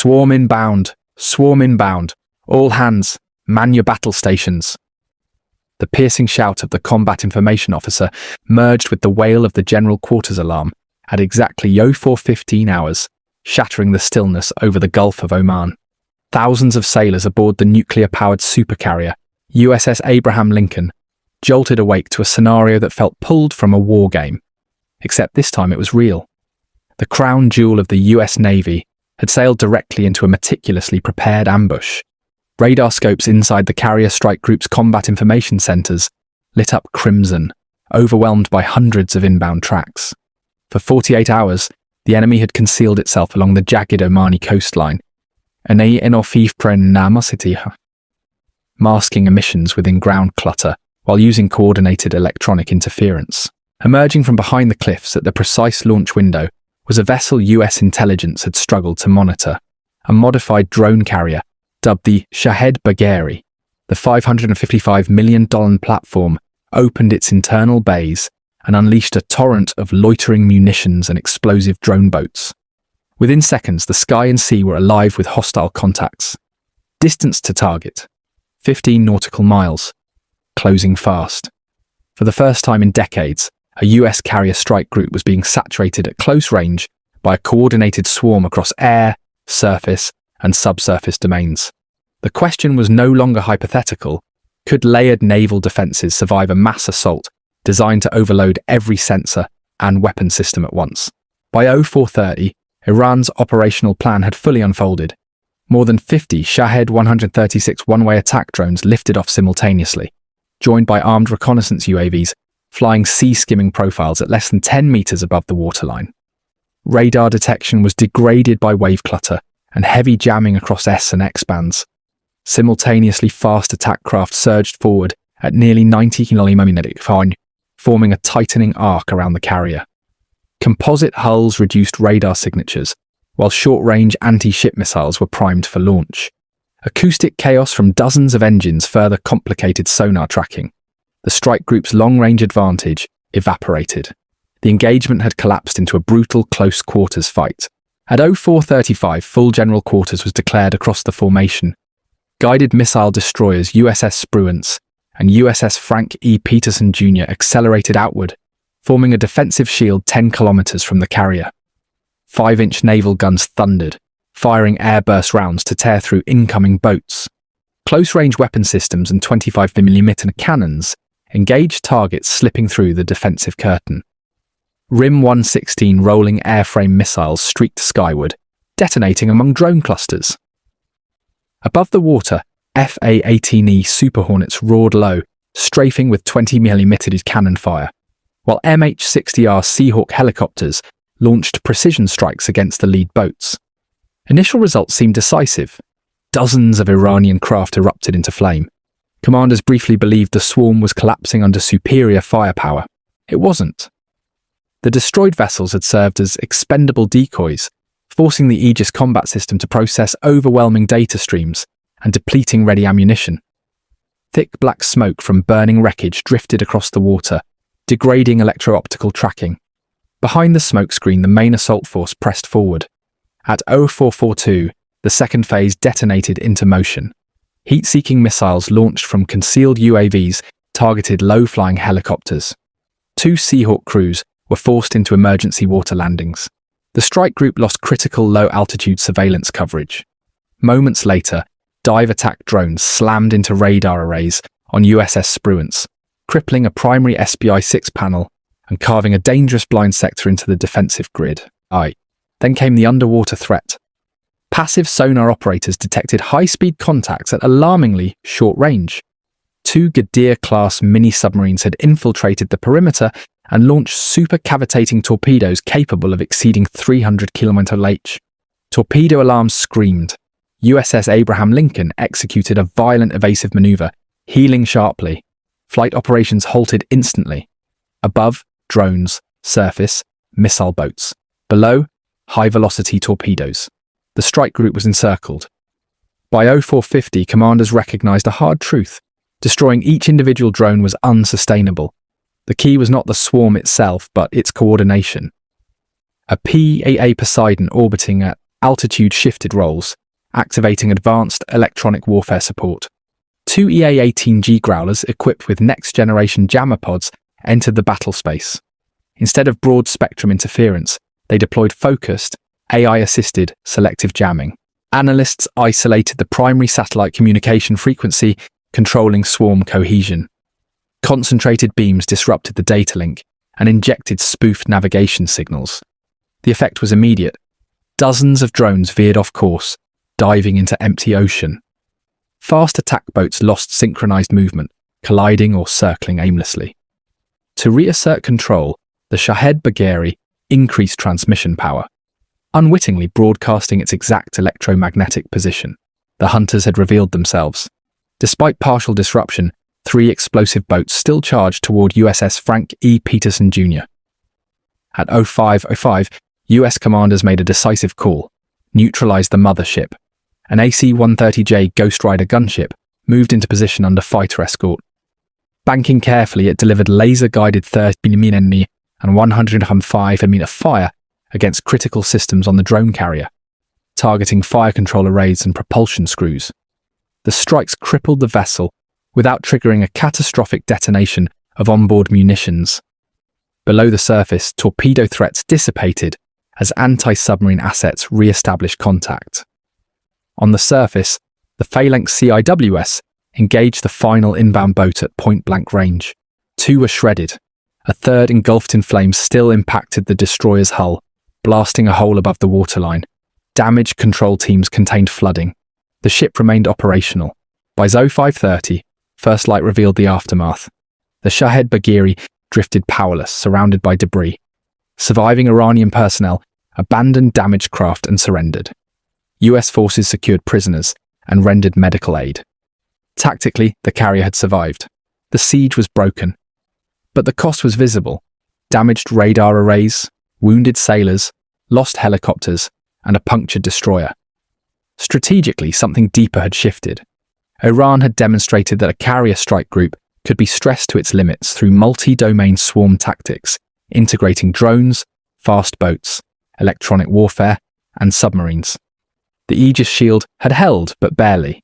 Swarm inbound! Swarm inbound! All hands, man your battle stations! The piercing shout of the combat information officer merged with the wail of the general quarters alarm at exactly 04:15 hours, shattering the stillness over the Gulf of Oman. Thousands of sailors aboard the nuclear-powered supercarrier, USS Abraham Lincoln, jolted awake to a scenario that felt pulled from a war game. Except this time it was real. The crown jewel of the US Navy had sailed directly into a meticulously prepared ambush. Radar scopes inside the carrier strike group's combat information centers lit up crimson, overwhelmed by hundreds of inbound tracks. For 48 hours, the enemy had concealed itself along the jagged Omani coastline, masking emissions within ground clutter while using coordinated electronic interference. Emerging from behind the cliffs at the precise launch window was a vessel US intelligence had struggled to monitor, a modified drone carrier dubbed the Shahed Bagheri. The $555 million platform opened its internal bays and unleashed a torrent of loitering munitions and explosive drone boats. Within seconds, the sky and sea were alive with hostile contacts. Distance to target, 15 nautical miles, closing fast. For the first time in decades, a US carrier strike group was being saturated at close range by a coordinated swarm across air, surface, and subsurface domains. The question was no longer hypothetical. Could layered naval defenses survive a mass assault designed to overload every sensor and weapon system at once? By 04:30, Iran's operational plan had fully unfolded. More than 50 Shahed 136 one-way attack drones lifted off simultaneously, joined by armed reconnaissance UAVs flying sea-skimming profiles at less than 10 meters above the waterline. Radar detection was degraded by wave clutter and heavy jamming across S and X bands. Simultaneously, fast attack craft surged forward at nearly 90 km/h, forming a tightening arc around the carrier. Composite hulls reduced radar signatures, while short-range anti-ship missiles were primed for launch. Acoustic chaos from dozens of engines further complicated sonar tracking. The strike group's long-range advantage evaporated. The engagement had collapsed into a brutal close-quarters fight. At 04:35, full general quarters was declared across the formation. Guided missile destroyers USS Spruance and USS Frank E. Petersen Jr. accelerated outward, forming a defensive shield 10 kilometers from the carrier. 5-inch naval guns thundered, firing airburst rounds to tear through incoming boats. Close-range weapon systems and 25mm cannons engaged targets slipping through the defensive curtain. RIM 116 rolling airframe missiles streaked skyward, detonating among drone clusters. Above the water, FA-18E Super Hornets roared low, strafing with 20mm cannon fire, while MH-60R Seahawk helicopters launched precision strikes against the lead boats. Initial results seemed decisive. Dozens of Iranian craft erupted into flame. Commanders briefly believed the swarm was collapsing under superior firepower. It wasn't. The destroyed vessels had served as expendable decoys, forcing the Aegis Combat System to process overwhelming data streams and depleting ready ammunition. Thick black smoke from burning wreckage drifted across the water, degrading electro-optical tracking. Behind the smokescreen, the main assault force pressed forward. At 04:42, the second phase detonated into motion. Heat-seeking missiles launched from concealed UAVs targeted low-flying helicopters. 2 Seahawk crews were forced into emergency water landings. The strike group lost critical low-altitude surveillance coverage. Moments later, dive attack drones slammed into radar arrays on USS Spruance, crippling a primary SPI-6 panel and carving a dangerous blind sector into the defensive grid. Then came the underwater threat. Passive sonar operators detected high-speed contacts at alarmingly short range. 2 Ghadir-class mini-submarines had infiltrated the perimeter and launched super-cavitating torpedoes capable of exceeding 300 km/h. Torpedo alarms screamed. USS Abraham Lincoln executed a violent evasive maneuver, heeling sharply. Flight operations halted instantly. Above, drones. Surface, missile boats. Below, high-velocity torpedoes. The strike group was encircled. By 04:50, commanders recognized a hard truth. Destroying each individual drone was unsustainable. The key was not the swarm itself, but its coordination. A P-AA Poseidon orbiting at altitude-shifted roles, activating advanced electronic warfare support. 2 EA-18G Growlers equipped with next-generation jammer pods entered the battle space. Instead of broad-spectrum interference, they deployed focused, AI-assisted selective jamming. Analysts isolated the primary satellite communication frequency, controlling swarm cohesion. Concentrated beams disrupted the data link and injected spoofed navigation signals. The effect was immediate. Dozens of drones veered off course, diving into empty ocean. Fast attack boats lost synchronized movement, colliding or circling aimlessly. To reassert control, the Shahed Bagheri increased transmission power, unwittingly broadcasting its exact electromagnetic position. The hunters had revealed themselves. Despite partial disruption, 3 explosive boats still charged toward USS Frank E. Petersen Jr. At 05:05, US commanders made a decisive call: neutralize the mothership. An AC-130J Ghost Rider gunship moved into position under fighter escort. Banking carefully, it delivered laser-guided 30mm and 105mm fire against critical systems on the drone carrier, targeting fire control arrays and propulsion screws. The strikes crippled the vessel without triggering a catastrophic detonation of onboard munitions. Below the surface, torpedo threats dissipated as anti-submarine assets re-established contact. On the surface, the phalanx CIWS engaged the final inbound boat at point-blank range. 2 were shredded. A third, engulfed in flames, still impacted the destroyer's hull, blasting a hole above the waterline. Damage control teams contained flooding. The ship remained operational. By 05:30, first light revealed the aftermath. The Shahed Bagheri drifted powerless, surrounded by debris. Surviving Iranian personnel abandoned damaged craft and surrendered. US forces secured prisoners and rendered medical aid. Tactically, the carrier had survived. The siege was broken. But the cost was visible: damaged radar arrays, wounded sailors, lost helicopters, and a punctured destroyer. Strategically, something deeper had shifted. Iran had demonstrated that a carrier strike group could be stressed to its limits through multi-domain swarm tactics, integrating drones, fast boats, electronic warfare, and submarines. The Aegis shield had held, but barely.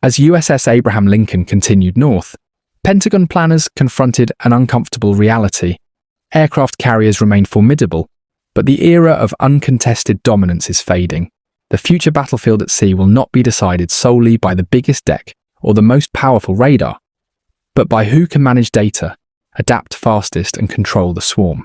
As USS Abraham Lincoln continued north, Pentagon planners confronted an uncomfortable reality. Aircraft carriers remain formidable, but the era of uncontested dominance is fading. The future battlefield at sea will not be decided solely by the biggest deck or the most powerful radar, but by who can manage data, adapt fastest, and control the swarm.